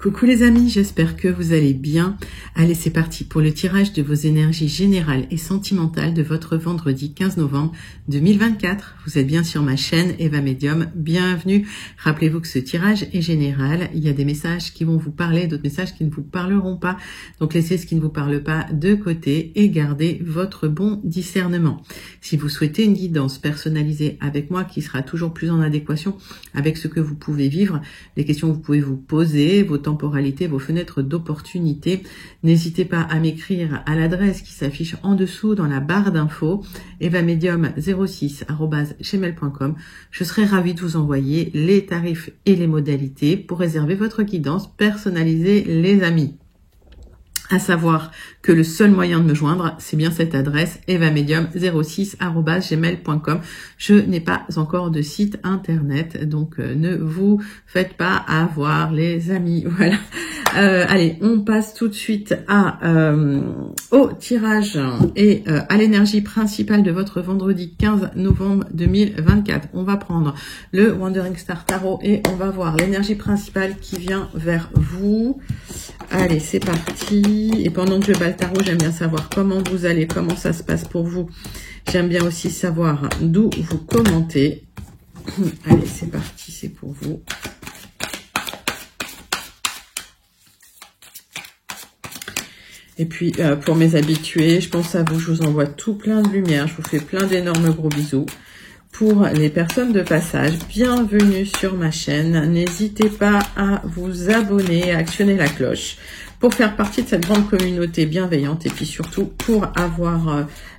Coucou les amis, j'espère que vous allez bien. Allez, c'est parti pour le tirage de vos énergies générales et sentimentales de votre vendredi 15 novembre 2024. Vous êtes bien sur ma chaîne Eva Medium, bienvenue. Rappelez-vous que ce tirage est général, il y a des messages qui vont vous parler, d'autres messages qui ne vous parleront pas. Donc laissez ce qui ne vous parle pas de côté et gardez votre bon discernement. Si vous souhaitez une guidance personnalisée avec moi qui sera toujours plus en adéquation avec ce que vous pouvez vivre, les questions que vous pouvez vous poser, vos temporalités, vos fenêtres d'opportunité, n'hésitez pas à m'écrire à l'adresse qui s'affiche en dessous dans la barre d'infos, evamedium06@gmail.com. Je serai ravie de vous envoyer les tarifs et les modalités pour réserver votre guidance personnalisée, les amis. À savoir que le seul moyen de me joindre, c'est bien cette adresse, evamedium06@gmail.com. Je n'ai pas encore de site internet, donc ne vous faites pas avoir, les amis. Voilà. Allez, on passe tout de suite au tirage et à l'énergie principale de votre vendredi 15 novembre 2024. On va prendre le Wandering Star Tarot et on va voir l'énergie principale qui vient vers vous. Allez, c'est parti. Et pendant que je bats le tarot, j'aime bien savoir comment vous allez, comment ça se passe pour vous. J'aime bien aussi savoir d'où vous commentez. Allez, c'est parti, c'est pour vous. Et puis, pour mes habitués, je pense à vous, je vous envoie tout plein de lumière. Je vous fais plein d'énormes gros bisous. Pour les personnes de passage, bienvenue sur ma chaîne. N'hésitez pas à vous abonner, à actionner la cloche pour faire partie de cette grande communauté bienveillante et puis surtout pour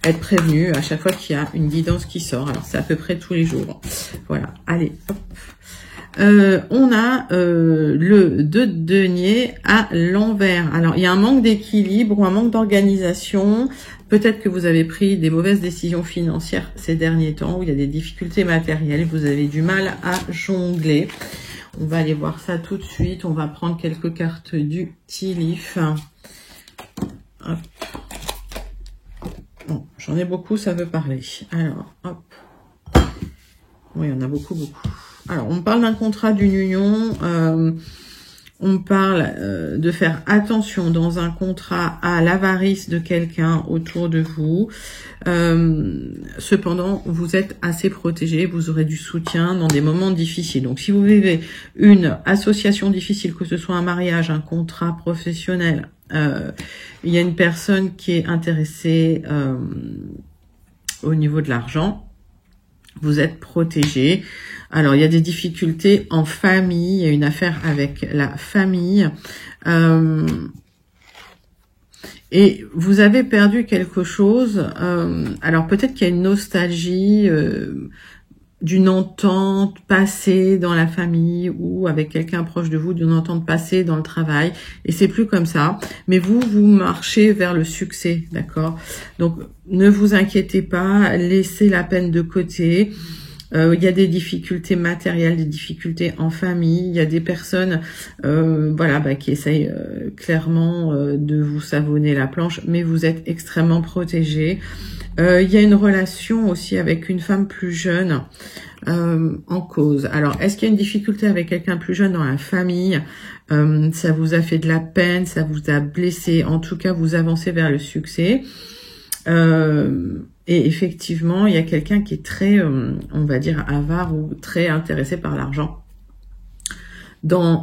être prévenu à chaque fois qu'il y a une guidance qui sort. Alors, c'est à peu près tous les jours. Voilà, allez, hop. On a le 2 de denier à l'envers. Alors, il y a un manque d'équilibre ou un manque d'organisation. Peut-être que vous avez pris des mauvaises décisions financières ces derniers temps, où il y a des difficultés matérielles, vous avez du mal à jongler. On va aller voir ça tout de suite. On va prendre quelques cartes du Tilif. Hop. Bon, j'en ai beaucoup, ça veut parler. Alors, hop. Oui, il y en a beaucoup. Alors, on parle d'un contrat, d'une union. On parle de faire attention dans un contrat à l'avarice de quelqu'un autour de vous. Cependant, vous êtes assez protégé, vous aurez du soutien dans des moments difficiles. Donc, si vous vivez une association difficile, que ce soit un mariage, un contrat professionnel, il y a une personne qui est intéressée au niveau de l'argent, vous êtes protégé. Alors, il y a des difficultés en famille, il y a une affaire avec la famille. Et vous avez perdu quelque chose. Alors, peut-être qu'il y a une nostalgie d'une entente passée dans la famille ou avec quelqu'un proche de vous, d'une entente passée dans le travail. Et c'est plus comme ça. Mais vous marchez vers le succès, d'accord? Donc, ne vous inquiétez pas, laissez la peine de côté. Il y a des difficultés matérielles, des difficultés en famille. Il y a des personnes qui essayent clairement de vous savonner la planche, mais vous êtes extrêmement protégés. Il y a une relation aussi avec une femme plus jeune en cause. Alors, est-ce qu'il y a une difficulté avec quelqu'un plus jeune dans la famille? Ça vous a fait de la peine, ça vous a blessé. En tout cas, vous avancez vers le succès. Et effectivement, il y a quelqu'un qui est très, on va dire, avare ou très intéressé par l'argent.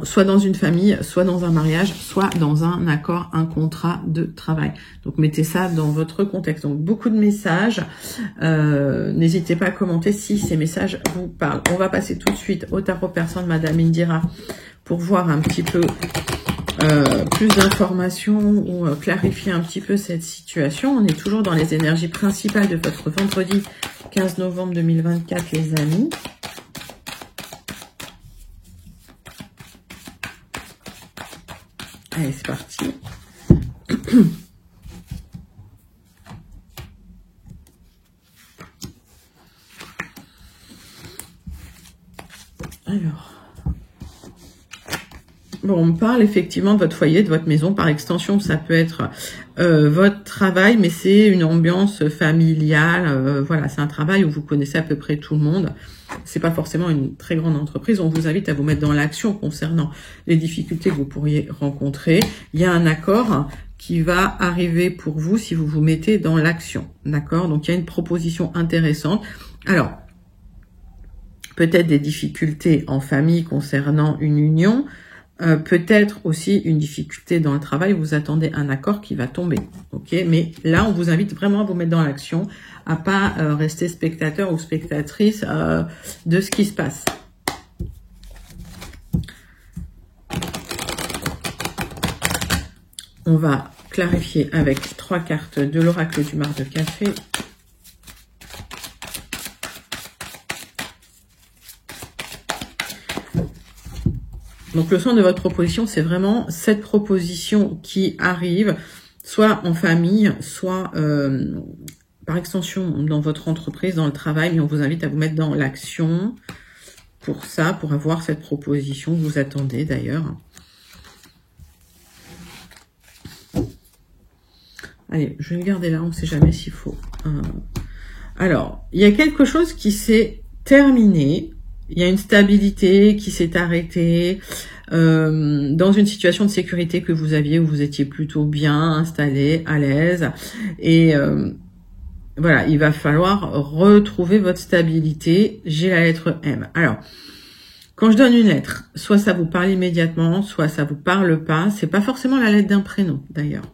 Soit dans une famille, soit dans un mariage, soit dans un accord, un contrat de travail. Donc, mettez ça dans votre contexte. Donc, beaucoup de messages. N'hésitez pas à commenter si ces messages vous parlent. On va passer tout de suite au tarot persan de Madame Indira pour voir un petit peu plus d'informations ou clarifier un petit peu cette situation. On est toujours dans les énergies principales de votre vendredi 15 novembre 2024, les amis. Allez, c'est parti. Alors, Bon, on me parle effectivement de votre foyer, de votre maison. Par extension, ça peut être votre travail, mais c'est une ambiance familiale. Voilà, c'est un travail où vous connaissez à peu près tout le monde. C'est pas forcément une très grande entreprise. On vous invite à vous mettre dans l'action concernant les difficultés que vous pourriez rencontrer. Il y a un accord qui va arriver pour vous si vous vous mettez dans l'action. D'accord? Donc, il y a une proposition intéressante. Alors, peut-être des difficultés en famille concernant une union. Peut-être aussi une difficulté dans le travail, vous attendez un accord qui va tomber, ok? Mais là, on vous invite vraiment à vous mettre dans l'action, à pas rester spectateur ou spectatrice de ce qui se passe. On va clarifier avec 3 cartes de l'oracle du Mar de Café. Donc, le sens de votre proposition, c'est vraiment cette proposition qui arrive, soit en famille, soit par extension dans votre entreprise, dans le travail, mais on vous invite à vous mettre dans l'action pour ça, pour avoir cette proposition que vous attendez d'ailleurs. Allez, je vais le garder là, on ne sait jamais s'il faut. Alors, il y a quelque chose qui s'est terminé. Il y a une stabilité qui s'est arrêtée dans une situation de sécurité que vous aviez où vous étiez plutôt bien installé, à l'aise. Et voilà, il va falloir retrouver votre stabilité. J'ai la lettre M. Alors, quand je donne une lettre, soit ça vous parle immédiatement, soit ça vous parle pas. C'est pas forcément la lettre d'un prénom d'ailleurs.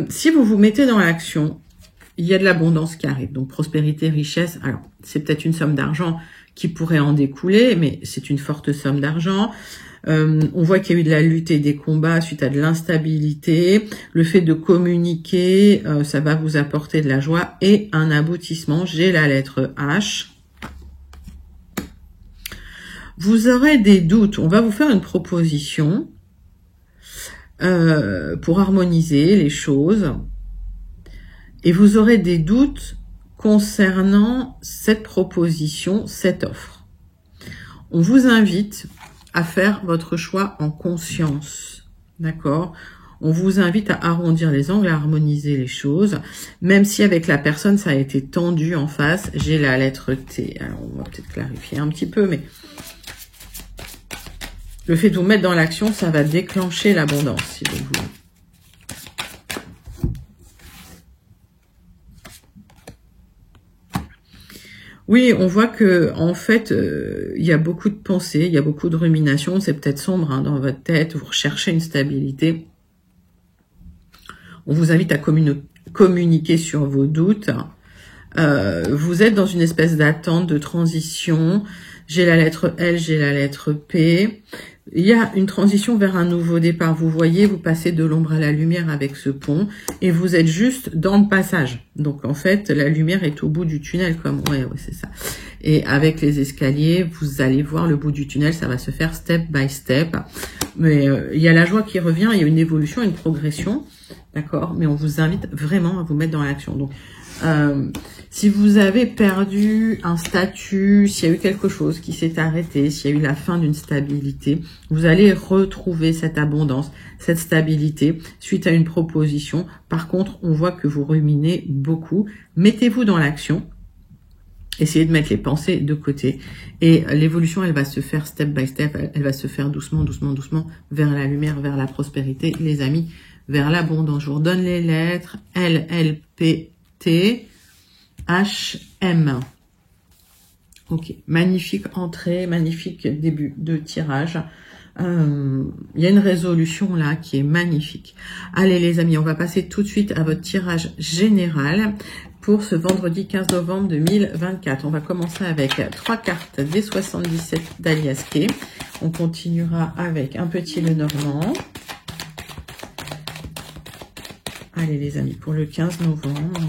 Si vous vous mettez dans l'action, il y a de l'abondance qui arrive, donc prospérité, richesse. Alors, c'est peut-être une somme d'argent qui pourrait en découler, mais c'est une forte somme d'argent. On voit qu'il y a eu de la lutte et des combats suite à de l'instabilité. Le fait de communiquer, ça va vous apporter de la joie et un aboutissement. J'ai la lettre H. Vous aurez des doutes. On va vous faire une proposition pour harmoniser les choses. Et vous aurez des doutes concernant cette proposition, cette offre. On vous invite à faire votre choix en conscience, d'accord? On vous invite à arrondir les angles, à harmoniser les choses, même si avec la personne, ça a été tendu en face. J'ai la lettre T. Alors, on va peut-être clarifier un petit peu, mais le fait de vous mettre dans l'action, ça va déclencher l'abondance, si vous voulez. Oui, on voit que en fait, il y a beaucoup de pensées, il y a beaucoup de ruminations. C'est peut-être sombre dans votre tête. Vous recherchez une stabilité. On vous invite à communiquer sur vos doutes. Vous êtes dans une espèce d'attente, de transition. J'ai la lettre L, j'ai la lettre P. Il y a une transition vers un nouveau départ. Vous voyez, vous passez de l'ombre à la lumière avec ce pont et vous êtes juste dans le passage. Donc, en fait, la lumière est au bout du tunnel, comme, ouais, c'est ça. Et avec les escaliers, vous allez voir le bout du tunnel, ça va se faire step by step. Mais il y a la joie qui revient, il y a une évolution, une progression, d'accord? Mais on vous invite vraiment à vous mettre dans l'action. Donc, si vous avez perdu un statut, s'il y a eu quelque chose qui s'est arrêté, s'il y a eu la fin d'une stabilité, vous allez retrouver cette abondance, cette stabilité suite à une proposition. Par contre, on voit que vous ruminez beaucoup. Mettez-vous dans l'action. Essayez de mettre les pensées de côté. Et l'évolution, elle va se faire step by step. Elle va se faire doucement, doucement, doucement vers la lumière, vers la prospérité, les amis, vers l'abondance. Je vous redonne les lettres L, L, P, T, H, M. Ok, magnifique entrée, magnifique début de tirage. Il y a une résolution là qui est magnifique. Allez les amis, on va passer tout de suite à votre tirage général pour ce vendredi 15 novembre 2024. On va commencer avec 3 cartes des 77 d'Alias Kay. On continuera avec un petit Lenormand. Allez les amis, pour le 15 novembre.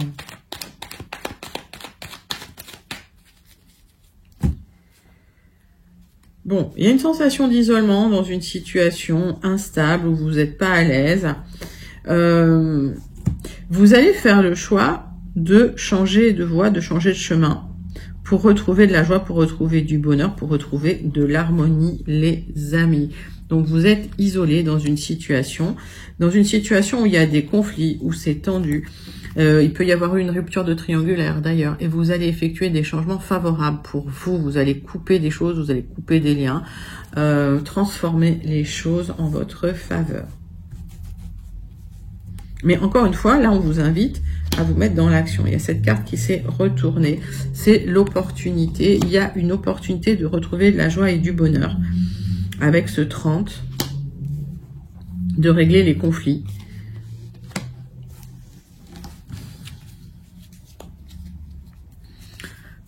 Bon, il y a une sensation d'isolement dans une situation instable où vous n'êtes pas à l'aise. Vous allez faire le choix de changer de voie, de changer de chemin pour retrouver de la joie, pour retrouver du bonheur, pour retrouver de l'harmonie, les amis. Donc vous êtes isolé dans une situation où il y a des conflits, où c'est tendu. Il peut y avoir une rupture de triangulaire d'ailleurs, et vous allez effectuer des changements favorables pour vous. Vous allez couper des choses, vous allez couper des liens, transformer les choses en votre faveur. Mais encore une fois, là on vous invite à vous mettre dans l'action. Il y a cette carte qui s'est retournée, c'est l'opportunité. Il y a une opportunité de retrouver de la joie et du bonheur avec ce 30, de régler les conflits.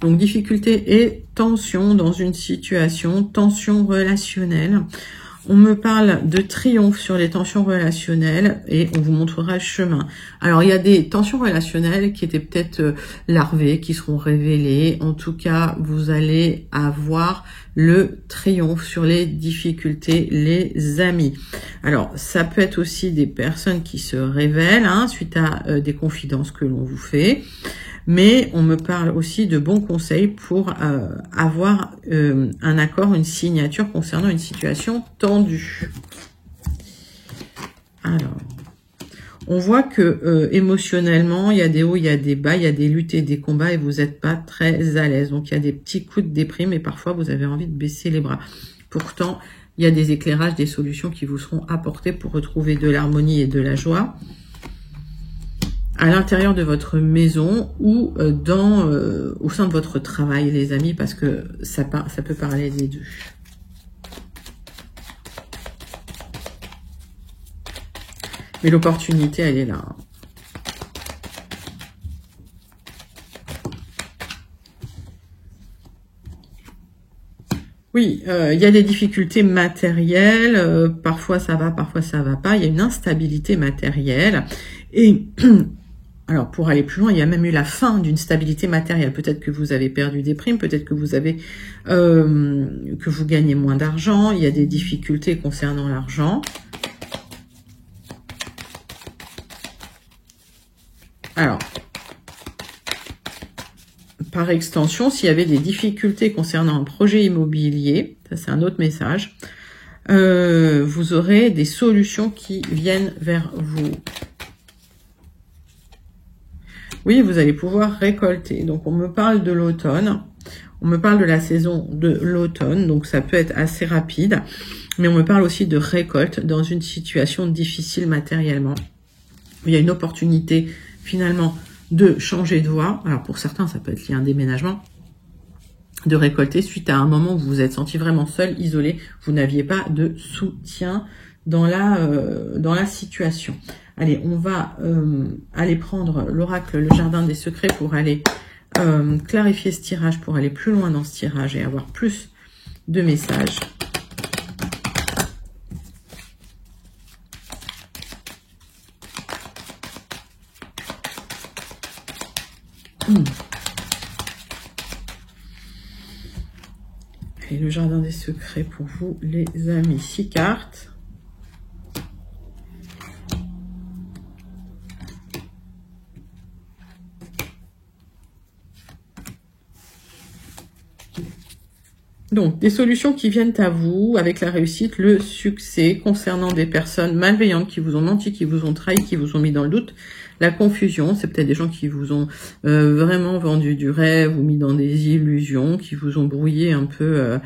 Donc, difficulté et tension dans une situation, tension relationnelle. On me parle de triomphe sur les tensions relationnelles et on vous montrera le chemin. Alors, il y a des tensions relationnelles qui étaient peut-être larvées, qui seront révélées. En tout cas, vous allez avoir le triomphe sur les difficultés, les amis. Alors, ça peut être aussi des personnes qui se révèlent suite à des confidences que l'on vous fait. Mais on me parle aussi de bons conseils pour avoir un accord, une signature concernant une situation tendue. Alors, on voit que émotionnellement, il y a des hauts, il y a des bas, il y a des luttes et des combats et vous n'êtes pas très à l'aise. Donc, il y a des petits coups de déprime et parfois, vous avez envie de baisser les bras. Pourtant, il y a des éclairages, des solutions qui vous seront apportées pour retrouver de l'harmonie et de la joie à l'intérieur de votre maison ou au sein de votre travail, les amis, parce que ça peut parler des deux. Mais l'opportunité, elle est là. Oui, il y a des difficultés matérielles, parfois ça va pas, il y a une instabilité matérielle et alors, pour aller plus loin, il y a même eu la fin d'une stabilité matérielle. Peut-être que vous avez perdu des primes, peut-être que vous avez que vous gagnez moins d'argent. Il y a des difficultés concernant l'argent. Alors, par extension, s'il y avait des difficultés concernant un projet immobilier, ça c'est un autre message, vous aurez des solutions qui viennent vers vous. Oui, vous allez pouvoir récolter. Donc, on me parle de l'automne. On me parle de la saison de l'automne. Donc, ça peut être assez rapide. Mais on me parle aussi de récolte dans une situation difficile matériellement. Il y a une opportunité, finalement, de changer de voie. Alors, pour certains, ça peut être lié à un déménagement. De récolter suite à un moment où vous vous êtes senti vraiment seul, isolé. Vous n'aviez pas de soutien dans la situation. Allez, on va aller prendre l'oracle, le jardin des secrets pour aller clarifier ce tirage, pour aller plus loin dans ce tirage et avoir plus de messages. Et le jardin des secrets pour vous, les amis. 6 cartes. Donc, des solutions qui viennent à vous avec la réussite, le succès concernant des personnes malveillantes qui vous ont menti, qui vous ont trahi, qui vous ont mis dans le doute. La confusion, c'est peut-être des gens qui vous ont vraiment vendu du rêve ou mis dans des illusions, qui vous ont brouillé un peu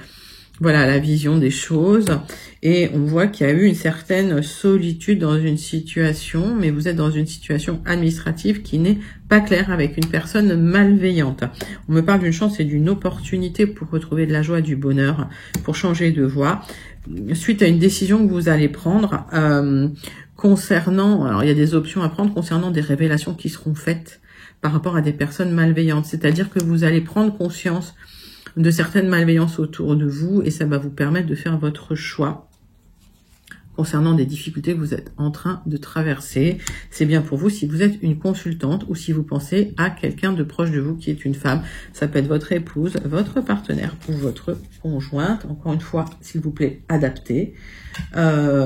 voilà, la vision des choses. Et on voit qu'il y a eu une certaine solitude dans une situation, mais vous êtes dans une situation administrative qui n'est pas claire avec une personne malveillante. On me parle d'une chance et d'une opportunité pour retrouver de la joie, du bonheur, pour changer de voie, suite à une décision que vous allez prendre concernant, alors il y a des options à prendre concernant des révélations qui seront faites par rapport à des personnes malveillantes. C'est-à-dire que vous allez prendre conscience de certaines malveillances autour de vous et ça va vous permettre de faire votre choix concernant des difficultés que vous êtes en train de traverser. C'est bien pour vous si vous êtes une consultante ou si vous pensez à quelqu'un de proche de vous qui est une femme. Ça peut être votre épouse, votre partenaire ou votre conjointe. Encore une fois, s'il vous plaît, adaptez.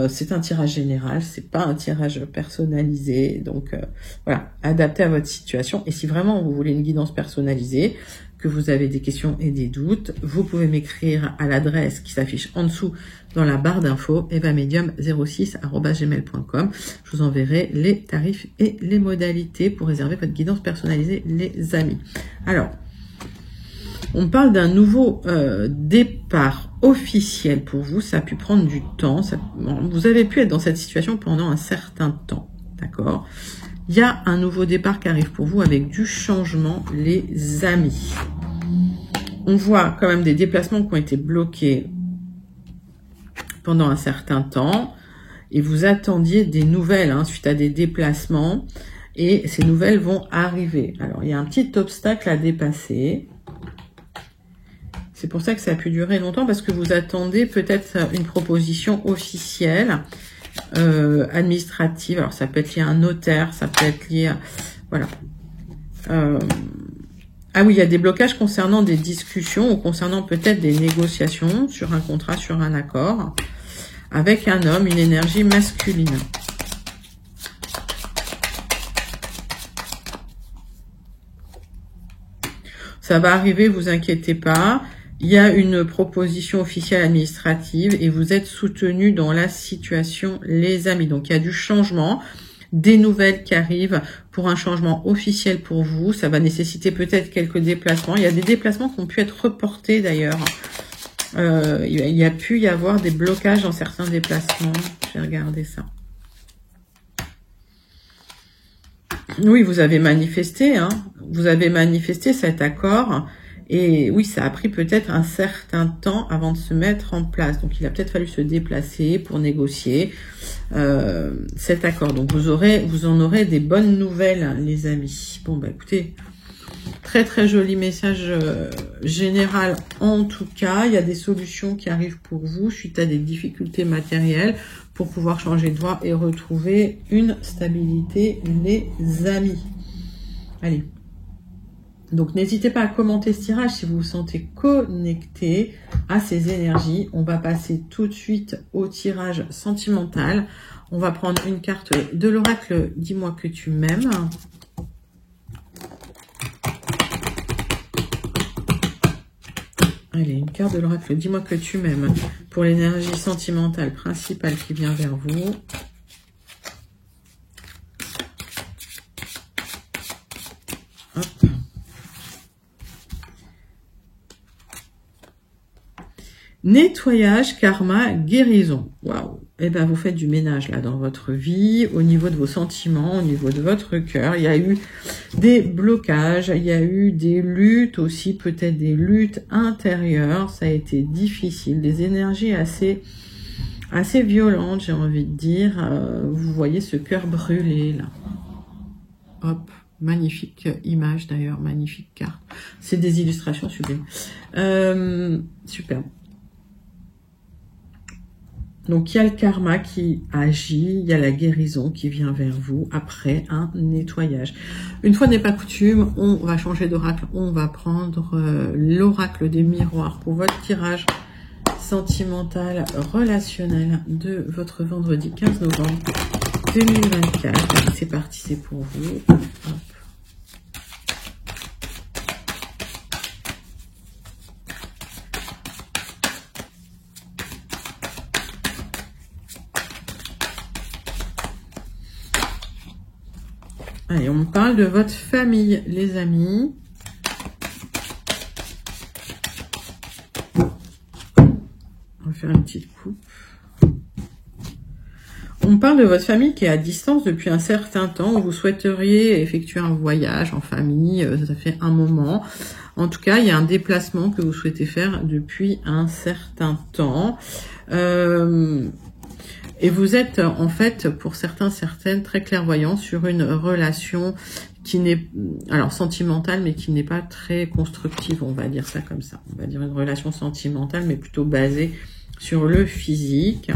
C'est un tirage général, c'est pas un tirage personnalisé. Donc voilà, adaptez à votre situation. Et si vraiment vous voulez une guidance personnalisée, que vous avez des questions et des doutes, vous pouvez m'écrire à l'adresse qui s'affiche en dessous dans la barre d'infos, evamedium06@gmail.com. Je vous enverrai les tarifs et les modalités pour réserver votre guidance personnalisée, les amis. Alors, on parle d'un nouveau départ officiel pour vous. Ça a pu prendre du temps. Vous avez pu être dans cette situation pendant un certain temps. D'accord ? Il y a un nouveau départ qui arrive pour vous avec du changement, les amis. On voit quand même des déplacements qui ont été bloqués pendant un certain temps. Et vous attendiez des nouvelles suite à des déplacements. Et ces nouvelles vont arriver. Alors, il y a un petit obstacle à dépasser. C'est pour ça que ça a pu durer longtemps, parce que vous attendez peut-être une proposition officielle, administrative. Alors, ça peut être lié à un notaire, ça peut être lié à... Voilà. Ah oui, il y a des blocages concernant des discussions ou concernant peut-être des négociations sur un contrat, sur un accord, avec un homme, une énergie masculine. Ça va arriver, vous inquiétez pas. Il y a une proposition officielle administrative et vous êtes soutenu dans la situation, les amis. Donc, il y a du changement, des nouvelles qui arrivent pour un changement officiel pour vous. Ça va nécessiter peut-être quelques déplacements. Il y a des déplacements qui ont pu être reportés d'ailleurs. Il y a pu y avoir des blocages dans certains déplacements. Je vais regarder ça. Oui, vous avez manifesté, vous avez manifesté cet accord. Et oui, ça a pris peut-être un certain temps avant de se mettre en place. Donc, il a peut-être fallu se déplacer pour négocier cet accord. Donc, vous en aurez des bonnes nouvelles, les amis. Bon, bah écoutez, très très joli message général en tout cas. Il y a des solutions qui arrivent pour vous suite à des difficultés matérielles pour pouvoir changer de voie et retrouver une stabilité, les amis. Allez. Donc, n'hésitez pas à commenter ce tirage si vous vous sentez connecté à ces énergies. On va passer tout de suite au tirage sentimental. On va prendre une carte de l'oracle « Dis-moi que tu m'aimes ». Allez, une carte de l'oracle « Dis-moi que tu m'aimes » pour l'énergie sentimentale principale qui vient vers vous. Hop. Nettoyage, karma, guérison. Waouh. Eh bien, vous faites du ménage là dans votre vie, au niveau de vos sentiments, au niveau de votre cœur. Il y a eu des blocages, il y a eu des luttes aussi, peut-être des luttes intérieures. Ça a été difficile, des énergies assez violentes, j'ai envie de dire. Vous voyez ce cœur brûlé là. Hop. Magnifique image d'ailleurs, magnifique carte. C'est des illustrations sublimes. Super. Donc, il y a le karma qui agit, il y a la guérison qui vient vers vous après un nettoyage. Une fois n'est pas coutume, on va changer d'oracle. On va prendre l'oracle des miroirs pour votre tirage sentimental relationnel de votre vendredi 15 novembre 2024. C'est parti, c'est pour vous. Hop. Allez, on parle de votre famille, les amis. On va faire une petite coupe. On parle de votre famille qui est à distance depuis un certain temps, où vous souhaiteriez effectuer un voyage en famille, ça fait un moment. En tout cas, il y a un déplacement que vous souhaitez faire depuis un certain temps. Et vous êtes en fait, pour certains, certaines, très clairvoyants sur une relation qui n'est, alors sentimentale, mais qui n'est pas très constructive, on va dire ça comme ça. On va dire une relation sentimentale, mais plutôt basée sur le physique.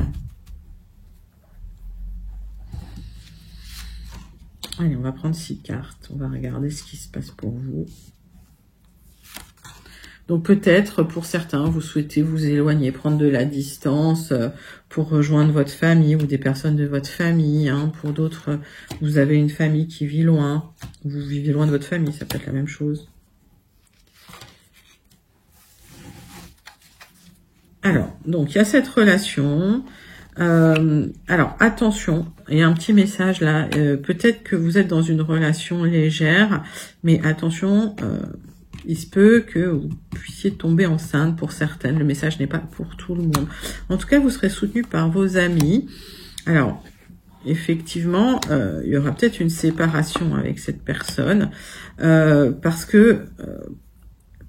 Allez, on va prendre 6 cartes. On va regarder ce qui se passe pour vous. Donc peut-être, pour certains, vous souhaitez vous éloigner, prendre de la distance pour rejoindre votre famille ou des personnes de votre famille. Pour d'autres, vous avez une famille qui vit loin. Vous vivez loin de votre famille, ça peut être la même chose. Alors, donc il y a cette relation. Alors attention, il y a un petit message là. Peut-être que vous êtes dans une relation légère, mais attention, il se peut que vous puissiez tomber enceinte pour certaines. Le message n'est pas pour tout le monde. En tout cas, vous serez soutenu par vos amis. Alors, effectivement, il y aura peut-être une séparation avec cette personne parce que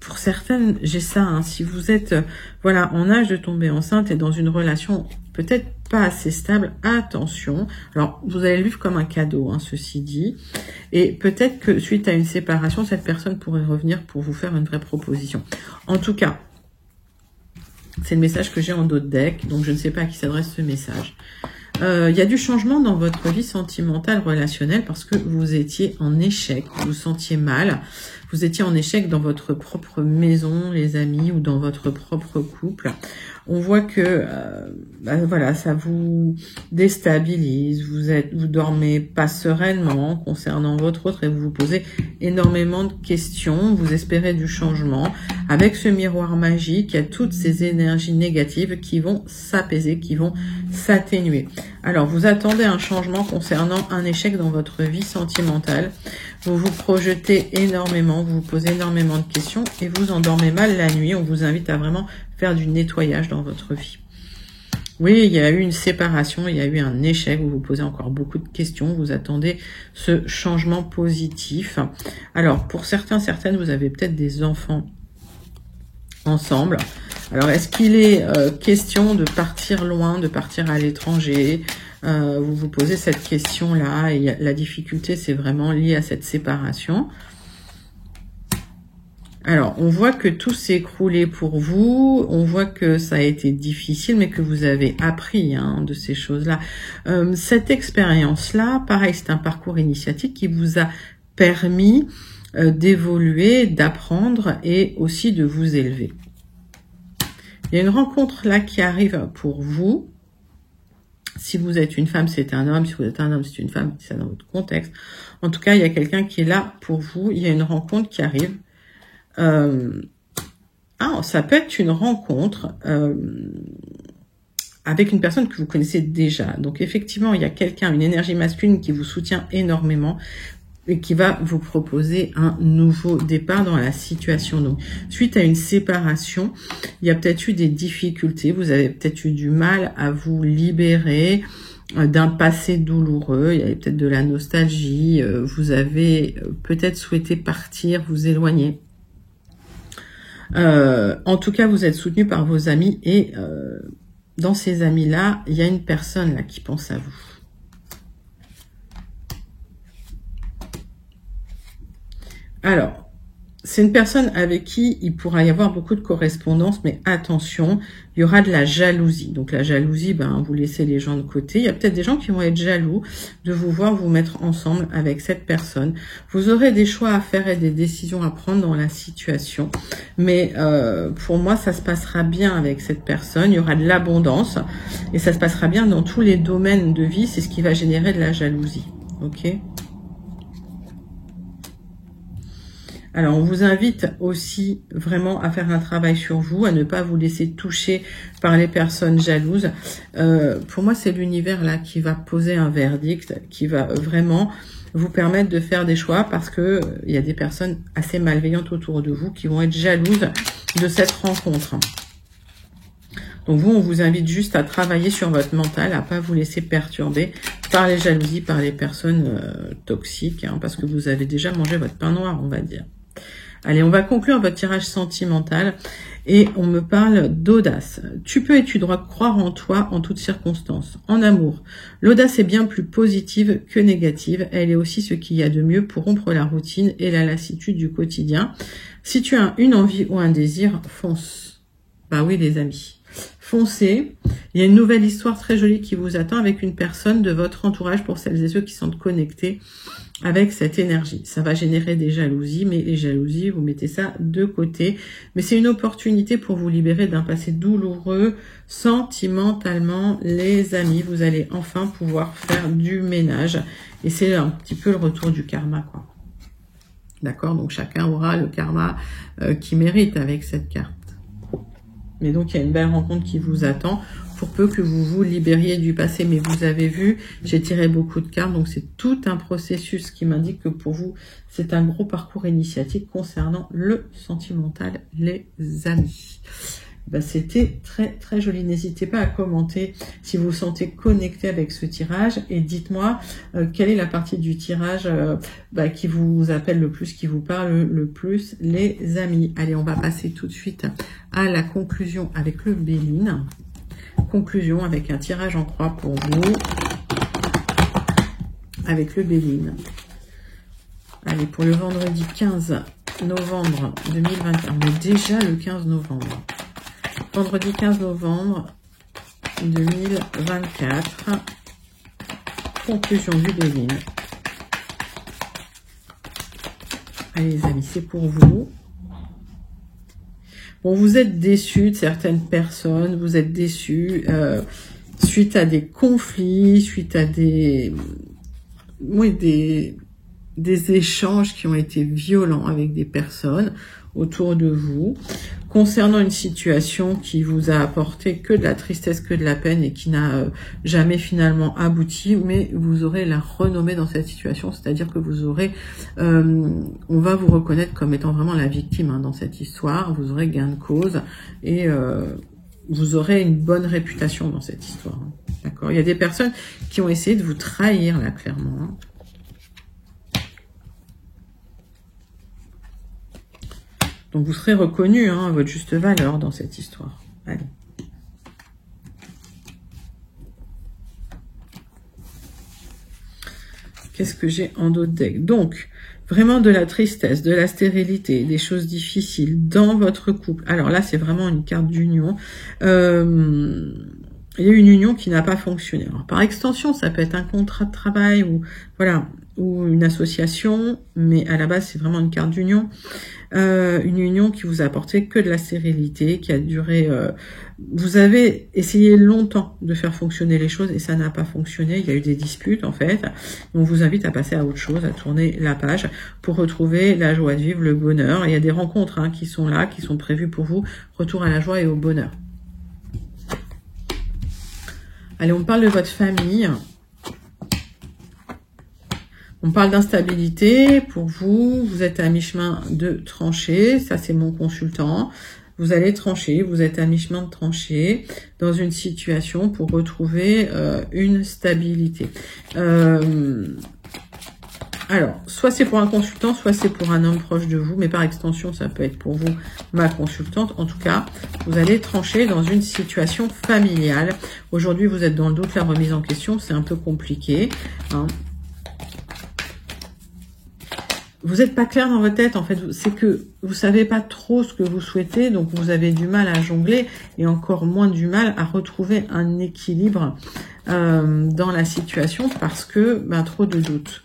pour certaines, j'ai ça, hein, si vous êtes voilà en âge de tomber enceinte et dans une relation peut-être pas assez stable, attention. Alors, vous allez le vivre comme un cadeau, hein, ceci dit. Et peut-être que suite à une séparation, cette personne pourrait revenir pour vous faire une vraie proposition. En tout cas, c'est le message que j'ai en dos de deck, donc je ne sais pas à qui s'adresse ce message. Il y a du changement dans votre vie sentimentale, relationnelle, parce que vous étiez en échec, vous vous sentiez mal, vous étiez en échec dans votre propre maison, les amis, ou dans votre propre couple. On voit que voilà, ça vous déstabilise, vous dormez pas sereinement concernant votre autre et vous vous posez énormément de questions, vous espérez du changement. Avec ce miroir magique, il y a toutes ces énergies négatives qui vont s'apaiser, qui vont s'atténuer. Alors, vous attendez un changement concernant un échec dans votre vie sentimentale. Vous vous projetez énormément, vous vous posez énormément de questions et vous endormez mal la nuit. On vous invite à vraiment faire du nettoyage dans votre vie. Oui, il y a eu une séparation, il y a eu un échec, vous vous posez encore beaucoup de questions, vous attendez ce changement positif. Alors, pour certains, certaines, vous avez peut-être des enfants ensemble. Alors, est-ce qu'il est question de partir loin, de partir à l'étranger? Vous vous posez cette question-là et la difficulté, c'est vraiment lié à cette séparation. Alors, on voit que tout s'est écroulé pour vous, on voit que ça a été difficile, mais que vous avez appris de ces choses-là. Cette expérience-là, pareil, c'est un parcours initiatique qui vous a permis d'évoluer, d'apprendre et aussi de vous élever. Il y a une rencontre là qui arrive pour vous. Si vous êtes une femme, c'est un homme. Si vous êtes un homme, c'est une femme. C'est dans votre contexte. En tout cas, il y a quelqu'un qui est là pour vous. Il y a une rencontre qui arrive. Ça peut être une rencontre avec une personne que vous connaissez déjà. Donc effectivement, il y a quelqu'un, une énergie masculine qui vous soutient énormément et qui va vous proposer un nouveau départ dans la situation. Donc, suite à une séparation, il y a peut-être eu des difficultés, vous avez peut-être eu du mal à vous libérer d'un passé douloureux, il y avait peut-être de la nostalgie, vous avez peut-être souhaité partir, vous éloigner. En tout cas, vous êtes soutenu par vos amis et dans ces amis-là, il y a une personne là qui pense à vous. Alors, c'est une personne avec qui il pourra y avoir beaucoup de correspondance, mais attention, il y aura de la jalousie. Donc la jalousie, vous laissez les gens de côté. Il y a peut-être des gens qui vont être jaloux de vous voir vous mettre ensemble avec cette personne. Vous aurez des choix à faire et des décisions à prendre dans la situation. Mais pour moi, ça se passera bien avec cette personne. Il y aura de l'abondance et ça se passera bien dans tous les domaines de vie. C'est ce qui va générer de la jalousie. Ok ? Alors, on vous invite aussi vraiment à faire un travail sur vous, à ne pas vous laisser toucher par les personnes jalouses. Pour moi, c'est l'univers là qui va poser un verdict, qui va vraiment vous permettre de faire des choix parce que il y a des personnes assez malveillantes autour de vous qui vont être jalouses de cette rencontre. Donc vous, on vous invite juste à travailler sur votre mental, à pas vous laisser perturber par les jalousies, par les personnes toxiques, parce que vous avez déjà mangé votre pain noir, on va dire. Allez, on va conclure votre tirage sentimental et on me parle d'audace. Tu peux et tu dois croire en toi en toutes circonstances. En amour, l'audace est bien plus positive que négative. Elle est aussi ce qu'il y a de mieux pour rompre la routine et la lassitude du quotidien. Si tu as une envie ou un désir, fonce. Bah oui, les amis. Foncez. Il y a une nouvelle histoire très jolie qui vous attend avec une personne de votre entourage pour celles et ceux qui sont connectés avec cette énergie. Ça va générer des jalousies, mais les jalousies, vous mettez ça de côté. Mais c'est une opportunité pour vous libérer d'un passé douloureux sentimentalement, les amis. Vous allez enfin pouvoir faire du ménage. Et c'est un petit peu le retour du karma, quoi. D'accord? Donc chacun aura le karma qu'il mérite avec cette carte. Mais donc, il y a une belle rencontre qui vous attend pour peu que vous vous libériez du passé. Mais vous avez vu, j'ai tiré beaucoup de cartes, donc c'est tout un processus qui m'indique que pour vous, c'est un gros parcours initiatique concernant le sentimental, les amis. Ben, c'était très très joli. N'hésitez pas à commenter si vous vous sentez connecté avec ce tirage et dites-moi quelle est la partie du tirage qui vous appelle le plus, qui vous parle le plus, les amis. Allez, on va passer tout de suite à la conclusion avec le Béline. Conclusion avec un tirage en croix pour vous avec le Béline. Allez, pour le vendredi 15 novembre 2021. On est déjà le 15 novembre. Vendredi 15 novembre 2024. Conclusion du Béline. Allez les amis, c'est pour vous. Bon, vous êtes déçus de certaines personnes, vous êtes déçus suite à des conflits, suite à des échanges qui ont été violents avec des personnes autour de vous, concernant une situation qui vous a apporté que de la tristesse, que de la peine et qui n'a jamais finalement abouti, mais vous aurez la renommée dans cette situation, c'est-à-dire que vous aurez, on va vous reconnaître comme étant vraiment la victime dans cette histoire, vous aurez gain de cause et vous aurez une bonne réputation dans cette histoire. D'accord ? Il y a des personnes qui ont essayé de vous trahir là, clairement. Donc vous serez reconnu à votre juste valeur dans cette histoire. Allez. Qu'est-ce que j'ai en dos de deck? Donc, vraiment de la tristesse, de la stérilité, des choses difficiles dans votre couple. Alors là, c'est vraiment une carte d'union. Il y a eu une union qui n'a pas fonctionné. Alors, par extension, ça peut être un contrat de travail ou voilà, ou une association, mais à la base, c'est vraiment une carte d'union. Une union qui vous a apporté que de la stérilité, qui a duré... vous avez essayé longtemps de faire fonctionner les choses et ça n'a pas fonctionné. Il y a eu des disputes en fait. On vous invite à passer à autre chose, à tourner la page pour retrouver la joie de vivre, le bonheur. Et il y a des rencontres qui sont là, qui sont prévues pour vous. Retour à la joie et au bonheur. Allez, on parle de votre famille. On parle d'instabilité pour vous. Vous êtes à mi-chemin de trancher. Ça, c'est mon consultant. Vous allez trancher. Vous êtes à mi-chemin de trancher dans une situation pour retrouver une stabilité. Alors, soit c'est pour un consultant, soit c'est pour un homme proche de vous. Mais par extension, ça peut être pour vous, ma consultante. En tout cas, vous allez trancher dans une situation familiale. Aujourd'hui, vous êtes dans le doute, la remise en question. C'est un peu compliqué. Vous n'êtes pas clair dans votre tête, en fait, c'est que vous savez pas trop ce que vous souhaitez, donc vous avez du mal à jongler et encore moins du mal à retrouver un équilibre dans la situation parce que trop de doutes.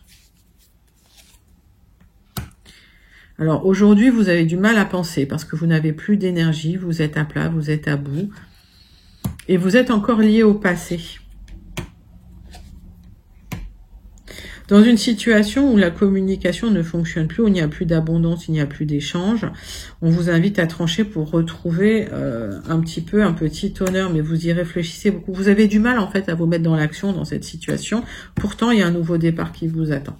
Alors aujourd'hui, vous avez du mal à penser parce que vous n'avez plus d'énergie, vous êtes à plat, vous êtes à bout et vous êtes encore lié au passé. Dans une situation où la communication ne fonctionne plus, où il n'y a plus d'abondance, il n'y a plus d'échange, on vous invite à trancher pour retrouver un petit honneur, mais vous y réfléchissez beaucoup. Vous avez du mal en fait à vous mettre dans l'action dans cette situation. Pourtant, il y a un nouveau départ qui vous attend.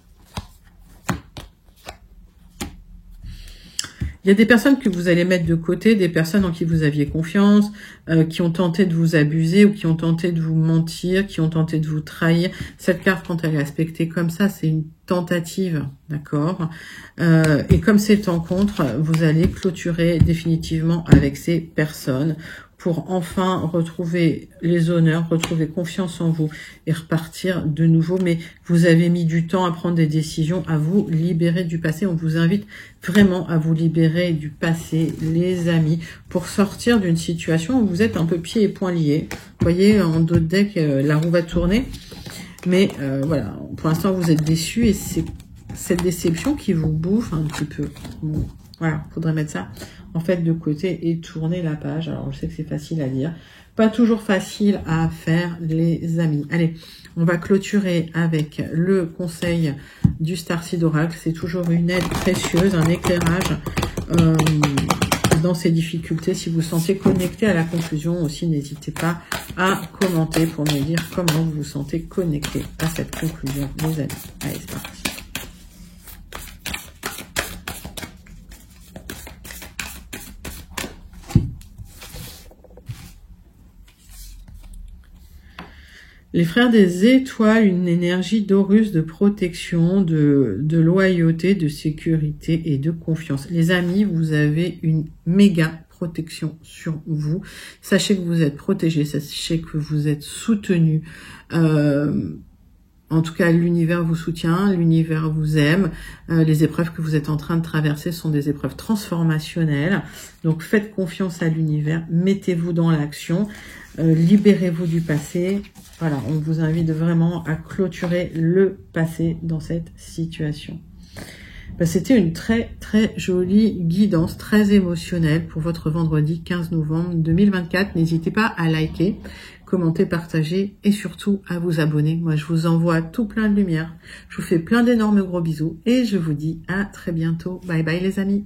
Il y a des personnes que vous allez mettre de côté, des personnes en qui vous aviez confiance, qui ont tenté de vous abuser ou qui ont tenté de vous mentir, qui ont tenté de vous trahir. Cette carte, quand elle est aspectée comme ça, c'est une tentative, d'accord ? Et comme c'est en contre, vous allez clôturer définitivement avec ces personnes pour enfin retrouver les honneurs, retrouver confiance en vous et repartir de nouveau. Mais vous avez mis du temps à prendre des décisions, à vous libérer du passé. On vous invite vraiment à vous libérer du passé, les amis, pour sortir d'une situation où vous êtes un peu pieds et poings liés. Vous voyez, en dos de deck, la roue va tourner. Mais voilà, pour l'instant, vous êtes déçus et c'est cette déception qui vous bouffe un petit peu. Bon, voilà, faudrait mettre ça en fait de côté et tourner la page. Alors je sais que c'est facile à lire, pas toujours facile à faire les amis. Allez, on va clôturer avec le conseil du Starseed Oracle. C'est toujours une aide précieuse, un éclairage dans ces difficultés. Si vous sentez connecté à la conclusion aussi, n'hésitez pas à commenter pour me dire comment vous vous sentez connecté à cette conclusion, les amis. Allez, c'est parti. Les frères des étoiles, une énergie d'Horus, de protection, de loyauté, de sécurité et de confiance. Les amis, vous avez une méga protection sur vous. Sachez que vous êtes protégés, sachez que vous êtes soutenus. En tout cas, l'univers vous soutient, l'univers vous aime. Les épreuves que vous êtes en train de traverser sont des épreuves transformationnelles. Donc, faites confiance à l'univers, mettez-vous dans l'action, libérez-vous du passé. Voilà, on vous invite vraiment à clôturer le passé dans cette situation. C'était une très très jolie guidance, très émotionnelle pour votre vendredi 15 novembre 2024. N'hésitez pas à liker, commenter, partager et surtout à vous abonner. Moi, je vous envoie tout plein de lumière. Je vous fais plein d'énormes gros bisous et je vous dis à très bientôt. Bye bye les amis.